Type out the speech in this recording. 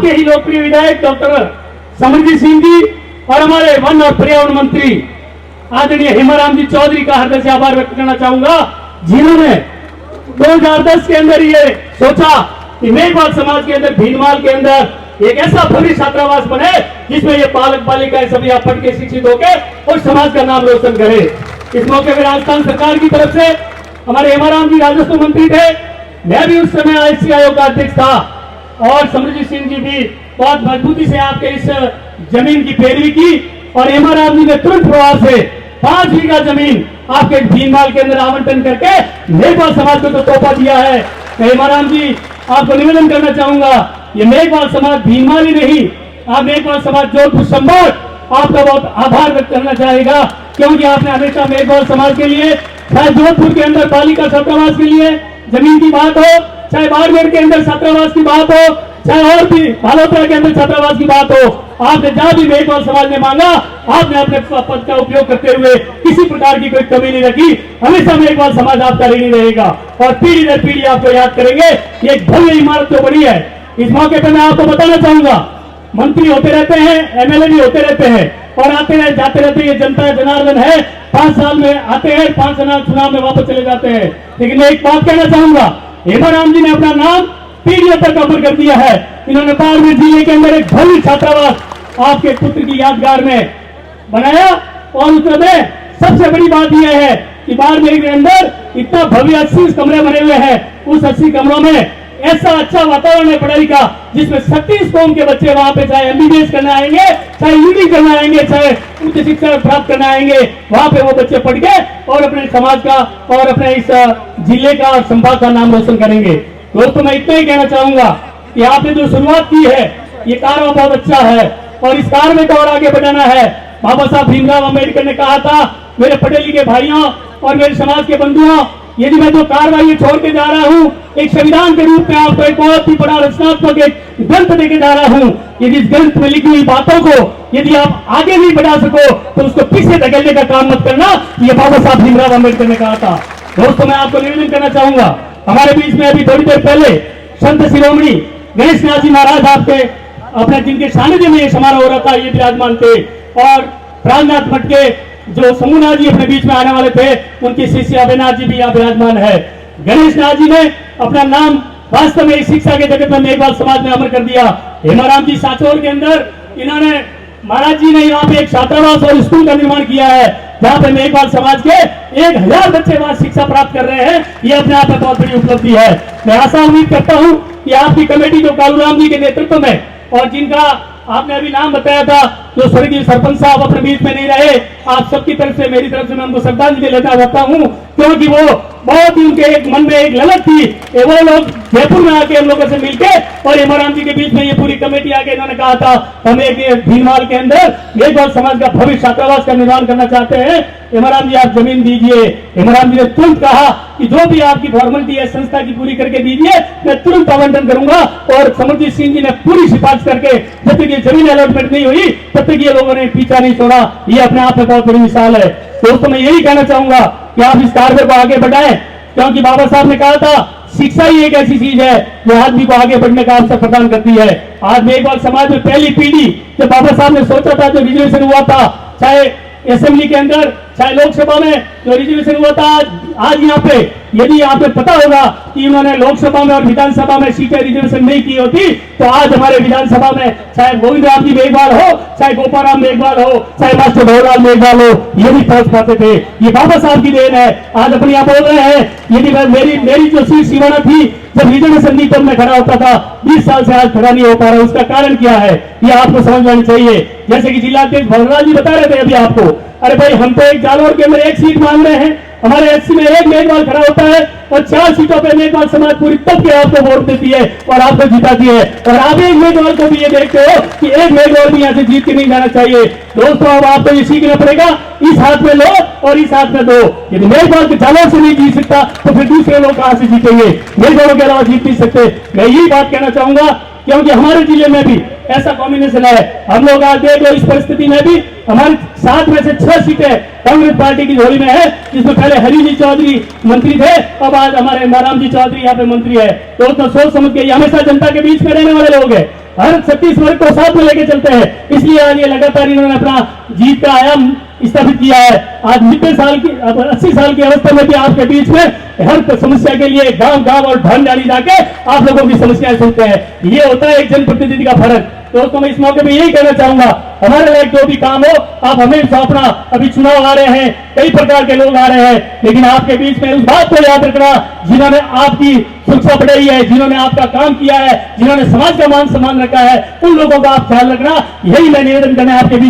के ही लोकप्रिय विधायक डॉक्टर समरजीत सिंह जी और हमारे वन और पर्यावरण मंत्री आदरणीय हेमाराम जी चौधरी का हृदय से आभार व्यक्त करना चाहूंगा, जिन्होंने 2010 के अंदर ये सोचा कि मेघवाल समाज के अंदर भीनमाल के अंदर एक ऐसा भव्य छात्रावास बने जिसमें ये बालक बालिकाएं सभी यहाँ पढ़ के शिक्षित होकर और समाज का नाम रोशन करे। इस मौके पर राजस्थान सरकार की तरफ से हमारे हेमाराम जी राजस्व मंत्री थे, मैं भी उस समय आईसी आयोग का अध्यक्ष था और समरजीत सिंह जी भी बहुत मजबूती से आपके इस जमीन की पैरवी की और हेमाराम जी ने तुरंत प्रभाव से 5 बीघा जमीन आपके भीनमाल के अंदर आवंटन करके मेघवाल समाज को तो तोहफा दिया है। हेमाराम जी आपको निवेदन करना चाहूंगा, ये मेघवाल समाज भीनमाल ही नहीं, आप मेघवाल समाज जोधपुर संभाग आपका बहुत आभार व्यक्त करना चाहेगा, क्योंकि आपने हमेशा मेघवाल समाज के लिए, चाहे जोधपुर के अंदर बालिका छात्रावास के लिए जमीन की बात हो, चाहे बाड़मेर के अंदर छात्रावास की बात हो, चाहे और भी बालोतरा के अंदर छात्रावास की बात हो, आपने जहां भी मेघवाल समाज ने मांगा आपने अपने पद का उपयोग करते हुए किसी प्रकार की कोई कमी नहीं रखी। हमेशा मेघवाल समाज आपका ऋणी रहेगा और पीढ़ी दर पीढ़ी आपको याद करेंगे। ये एक भव्य इमारत जो बनी है, इस मौके पर मैं आपको बताना चाहूंगा, मंत्री होते रहते हैं, एमएलए भी होते रहते हैं और आते रहे जाते रहते, ये जनता जनार्दन है, 5 साल में आते हैं, 5 साल चुनाव में वापस चले जाते हैं। लेकिन मैं एक बात कहना चाहूंगा, हेमाराम जी ने अपना नाम पीढ़ियों तक अमर कर दिया है। इन्होंने बाड़मेर जिले के अंदर एक भव्य छात्रावास आपके पुत्र की यादगार में बनाया और उसमें सबसे बड़ी बात यह है कि बाड़मेर के अंदर इतना भव्य 80 कमरे बने हुए हैं। उस 80 कमरों में ऐसा अच्छा वातावरण है पढ़ाई का, जिसमें 36 कौम के बच्चे वहां पे चाहे एमबीबीएस करने आएंगे, चाहे यूडी करने आएंगे, चाहे उच्च शिक्षा प्राप्त करने आएंगे, वहां पे वो बच्चे पढ़ के और अपने समाज का और अपने इस जिले का और संभाग का नाम रोशन करेंगे। दोस्तों मैं इतना ही कहना चाहूंगा कि आपने जो शुरुआत की है ये कार्य बहुत अच्छा है और इस कार्य में तो और आगे बढ़ाना है। बाबा साहब भीमराव अम्बेडकर ने कहा था, मेरे पढ़े लिखे भाइयों और मेरे समाज के बंधुओं, यदि मैं जो कार्रवाई छोड़ के जा रहा हूं, एक संविधान के रूप में आपको एक बहुत ही बड़ा रचनात्मक एक ग्रंथ देके जा रहा हूं, यदि इस ग्रंथ में लिखी हुई बातों को यदि आप आगे नहीं बढ़ा सको तो उसको पीछे धकेलने का काम मत करना, ये बाबा साहब भीमराव अम्बेडकर ने कहा था। दोस्तों मैं आपको निवेदन करना चाहूंगा, हमारे बीच में अभी थोड़ी देर पहले संत शिरोमणि गणेश नाथ जी महाराज आपके अपने जिनके सानिध्य में ये समारोह हो रहा था, ये विराजमान थे और प्राणनाथ मठ के जो समूहनाथ जी अपने बीच में आने वाले थे, उनकी शिष्य अभिनाथ जी भी यहाँ विराजमान है। गणेश नाथ जी ने अपना नाम वास्तव में शिक्षा के जगत में मेघवाल समाज में अमर कर दिया। हेमाराम जी साचौर के अंदर इन्होंने, महाराज जी ने यहाँ पे एक छात्रावास और स्कूल का निर्माण किया है, जहाँ पे मेघवाल समाज के 1000 बच्चे वहां शिक्षा प्राप्त कर रहे हैं। ये अपने आप में बहुत बड़ी उपलब्धि है। मैं आशा उम्मीद करता हूँ कि आपकी कमेटी जो कालूराम जी के नेतृत्व में और जिनका आपने अभी नाम बताया था, जो स्वर्गीय सरपंच साहब अपने बीच में नहीं रहे, आप सबकी तरफ से मेरी तरफ से मैं उनको श्रद्धांजलि लेना चाहता हूँ, क्योंकि वो बहुत ही उनके एक मन में एक ललक थी, वो लोग जयपुर में आके हम लोगों से मिलके और हेमाराम जी के बीच में ये पूरी कमेटी आके इन्होंने कहा था हम एक भीनमाल के अंदर मेघवाल समाज का भव्य छात्रावास का निर्माण करना चाहते हैं, हेमाराम जी आप जमीन दीजिए। हेमाराम जी ने तुरंत कहा कि जो भी आपकी फॉर्मेलिटी है संस्था की पूरी करके दीजिए, मैं तुरंत आवंटन करूंगा। और समरजीत सिंह जी ने पूरी सिफारिश करके जब तक ये जमीन अलॉटमेंट नहीं हुई तब तक ये लोगों ने पीछा नहीं छोड़ा। ये अपने आप में बहुत बड़ी मिसाल है। दोस्तों मैं यही कहना चाहूंगा कि आप इस कार्य को आगे बढ़ाएं, क्योंकि बाबा साहब ने कहा था शिक्षा ही एक ऐसी चीज है जो आदमी को आगे बढ़ने का अवसर प्रदान करती है। आज मेघवाल समाज में पहली पीढ़ी, जब बाबा साहब ने सोचा था, जो रिजर्वेशन हुआ था, चाहे असेंबली के अंदर चाहे लोकसभा में जो रिजर्वेशन हुआ था, आज यहाँ पे यदि आपको पता होगा कि उन्होंने लोकसभा में और विधानसभा में सीटें रिजर्वेशन नहीं की होती तो आज हमारे विधानसभा में चाहे गोविंद राम जी मेघवाल हो, चाहे गोपाल राम मेघवाल हो, चाहे मास्टर भवरलाल मेघवाल हो, ये भी पहुंच पाते थे। ये बाबा साहब की देन है। आज अपने आप बोल रहे हैं, यदि मेरी जो सीट सीमाना थी जब रिजर्वेशन नहीं तब मैं खड़ा होता था, 20 साल से आज खड़ा नहीं हो पा रहा। उसका कारण क्या है ये आपको समझ आनी चाहिए। जैसे कि जिलाध्यक्ष भवरलाल जी बता रहे थे अभी आपको, अरे भाई हम तो एक जालौर के अंदर एक सीट मांग रहे हैं, हमारे एससी में एक मेघवाल खड़ा होता है और 4 सीटों पे मेघवाल समाज पूरी तब के आपको वोट देती है और आपको जिताती है, और आप एक मेघवाल को भी ये देखते हो कि एक मेघवाल भी यहाँ से जीत के नहीं जाना चाहिए। दोस्तों अब आपको ये सीखना पड़ेगा, इस हाथ में लो और इस हाथ में दो। यदि मेघवाल के जालौर से नहीं जीत सकता तो फिर दूसरे लोग कहां से जीतेंगे? मेघवालों के अलावा जीत नहीं सकते। मैं यही बात कहना चाहूंगा, क्योंकि हमारे जिले में भी ऐसा कॉम्बिनेशन है। हम लोग आज देख लो, इस परिस्थिति में भी हमारे 7 में से 6 सीटें कांग्रेस पार्टी की झोली में है, जिसमें पहले हरी जी चौधरी मंत्री थे, अब आज हमारे नारायण जी चौधरी यहाँ पे मंत्री है। तो सोच समझ के, हमेशा जनता के बीच में रहने वाले लोग हैं। हर छत्तीसगढ़ को साथ में लेके चलते हैं। इसलिए आज ये लगातार इन्होंने अपना जीत का आयाम स्थापित किया है। आज 90 साल की, अब 80 साल की अवस्था में भी आपके बीच में हर समस्या के लिए गांव गांव और ढांड डाली जाके आप लोगों की समस्याएं सुनते हैं। ये होता है एक जनप्रतिनिधि का फर्क। दोस्तों, मैं इस मौके पे यही कहना चाहूंगा, हमारे लिए जो भी काम हो आप हमें सौंपना। अभी चुनाव आ रहे हैं, कई प्रकार के लोग आ रहे हैं, लेकिन आपके बीच में उस बात को याद रखना जिन्होंने आपकी सुरक्षा बढ़ाई है, जिन्होंने आपका काम किया है, जिन्होंने समाज का मान सम्मान रखा है, उन लोगों का आप ख्याल रखना। यही मैं निवेदन करना है आपके बीच।